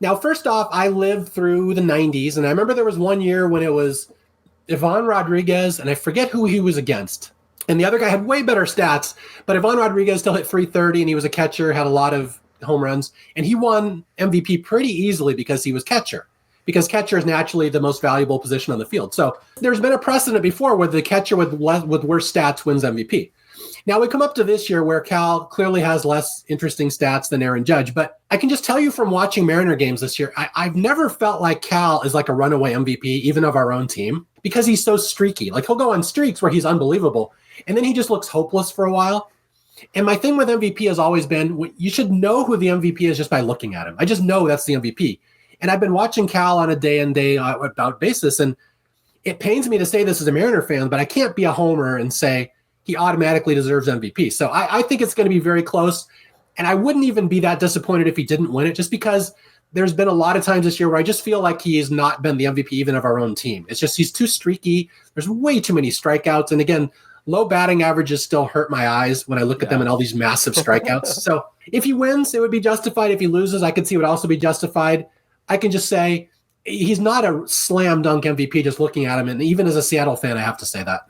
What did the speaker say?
Now, first off, I lived through the 90s, and I remember there was one year when it was Ivan Rodriguez, and I forget who he was against. And the other guy had way better stats, but Ivan Rodriguez still hit 330, and he was a catcher, had a lot of home runs, and he won MVP pretty easily because he was catcher, because catcher is naturally the most valuable position on the field. So there's been a precedent before where the catcher with worse stats wins MVP. Now we come up to this year where Cal clearly has less interesting stats than Aaron Judge, but I can just tell you from watching Mariner games this year, I've never felt like Cal is like a runaway MVP, even of our own team, because he's so streaky. Like he'll go on streaks where he's unbelievable, and then he just looks hopeless for a while. And my thing with MVP has always been, you should know who the MVP is just by looking at him. I just know that's the MVP. And I've been watching Cal on a day in, day out basis, and it pains me to say this as a Mariner fan, but I can't be a homer and say he automatically deserves MVP. So I think it's going to be very close, and I wouldn't even be that disappointed if he didn't win it, just because there's been a lot of times this year where I just feel like he has not been the MVP even of our own team. It's just he's too streaky. There's way too many strikeouts, and again, low batting averages still hurt my eyes when I look at them and all these massive strikeouts. So if he wins, it would be justified. If he loses, I could see it would also be justified. I can just say he's not a slam dunk MVP just looking at him. And even as a Seattle fan, I have to say that.